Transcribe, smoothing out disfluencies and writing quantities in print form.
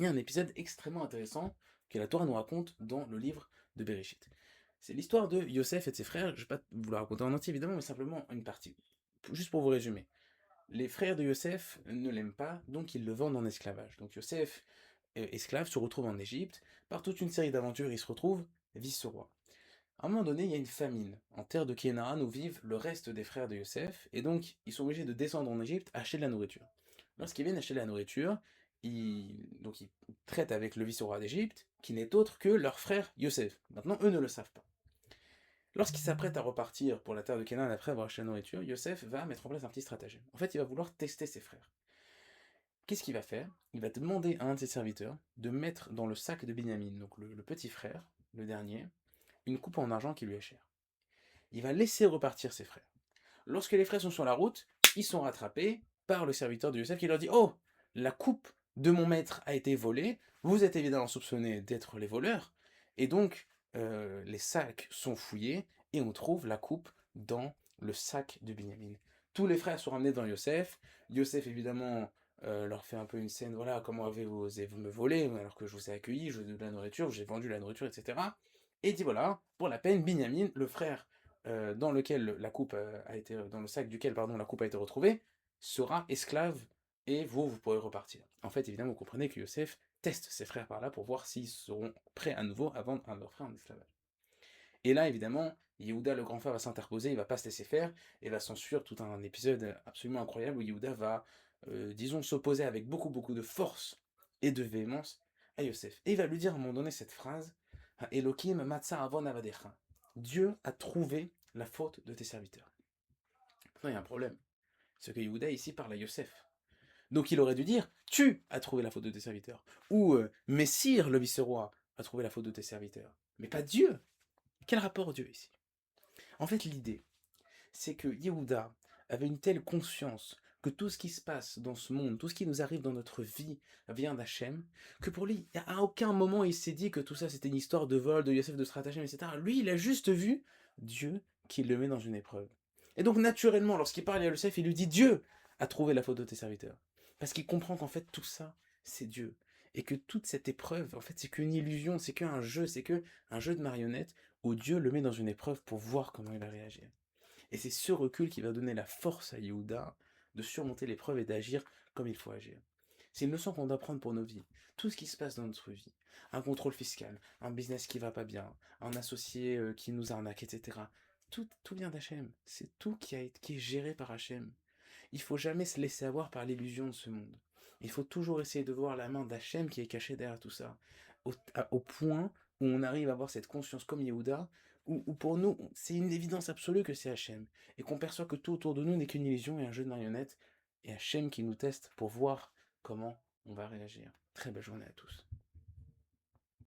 Il y a un épisode extrêmement intéressant que la Torah nous raconte dans le livre de Bereshit. C'est l'histoire de Yosef et de ses frères. Je ne vais pas vous la raconter en entier évidemment, mais simplement une partie. Juste pour vous résumer. Les frères de Yosef ne l'aiment pas, donc ils le vendent en esclavage. Donc Yosef, esclave, se retrouve en Égypte. Par toute une série d'aventures, il se retrouve vice-roi. À un moment donné, il y a une famine en terre de Kénaan où vivent le reste des frères de Yosef, et donc ils sont obligés de descendre en Égypte acheter de la nourriture. Lorsqu'ils viennent acheter de la nourriture, ils traitent avec le vice-roi d'Égypte, qui n'est autre que leur frère Yosef. Maintenant, eux ne le savent pas. Lorsqu'ils s'apprêtent à repartir pour la terre de Canaan après avoir acheté la nourriture, Yosef va mettre en place un petit stratagème. En fait, il va vouloir tester ses frères. Qu'est-ce qu'il va faire? Il va demander à un de ses serviteurs de mettre dans le sac de Binyamin, donc le petit frère, le dernier, une coupe en argent qui lui est chère. Il va laisser repartir ses frères. Lorsque les frères sont sur la route, ils sont rattrapés par le serviteur de Yosef qui leur dit: Oh, la coupe de mon maître a été volée, vous êtes évidemment soupçonnés d'être les voleurs, et donc les sacs sont fouillés, et on trouve la coupe dans le sac de Binyamin. Tous les frères sont ramenés dans Yosef. Yosef, évidemment, leur fait un peu une scène: voilà, comment avez-vous osé vous me voler alors que je vous ai accueilli, je vous ai donné de la nourriture, j'ai vendu la nourriture, etc. Et dit: voilà, pour la peine, Binyamin, le frère dans lequel la coupe a été, dans le sac duquel pardon, la coupe a été retrouvée, sera esclave et vous pourrez repartir. En fait, évidemment, vous comprenez que Yosef teste ses frères par là pour voir s'ils seront prêts à nouveau à vendre un de leurs frères en esclavage. Et là, évidemment, Yehuda, le grand frère, va s'interposer, il va pas se laisser faire, et va s'ensuivre tout un épisode absolument incroyable où Yehuda va, disons, s'opposer avec beaucoup de force et de véhémence à Yosef. Et il va lui dire à un moment donné cette phrase: Elohim matza avon avadecha. Dieu a trouvé la faute de tes serviteurs. Maintenant, il y a un problème. C'est que Yehuda ici parle à Yosef. Donc il aurait dû dire: tu as trouvé la faute de tes serviteurs. Ou Messire, le vice-roi, a trouvé la faute de tes serviteurs. Mais pas Dieu. Quel rapport Dieu ici? En fait, l'idée, c'est que Yehuda avait une telle conscience que tout ce qui se passe dans ce monde, tout ce qui nous arrive dans notre vie vient d'Hachem, que pour lui, à aucun moment il s'est dit que tout ça c'était une histoire de vol, de Yosef, de stratagème, etc. Lui, il a juste vu Dieu qui le met dans une épreuve. Et donc, naturellement, lorsqu'il parle à Yosef, il lui dit: Dieu a trouvé la faute de tes serviteurs. Parce qu'il comprend qu'en fait, tout ça, c'est Dieu. Et que toute cette épreuve, en fait, c'est qu'une illusion, c'est qu'un jeu, c'est qu'un jeu de marionnettes où Dieu le met dans une épreuve pour voir comment il va réagir. Et c'est ce recul qui va donner la force à Yehuda de surmonter l'épreuve et d'agir comme il faut agir. C'est une leçon qu'on doit prendre pour nos vies. Tout ce qui se passe dans notre vie, un contrôle fiscal, un business qui va pas bien, un associé qui nous arnaque, etc. Tout vient d'Hachem. C'est tout qui est géré par Hachem. Il faut jamais se laisser avoir par l'illusion de ce monde. Il faut toujours essayer de voir la main d'Hachem qui est cachée derrière tout ça. Au point où on arrive à avoir cette conscience comme Yehuda, où pour nous, c'est une évidence absolue que c'est Hachem, et qu'on perçoit que tout autour de nous n'est qu'une illusion et un jeu de marionnettes, et Hachem qui nous teste pour voir comment on va réagir. Très belle journée à tous.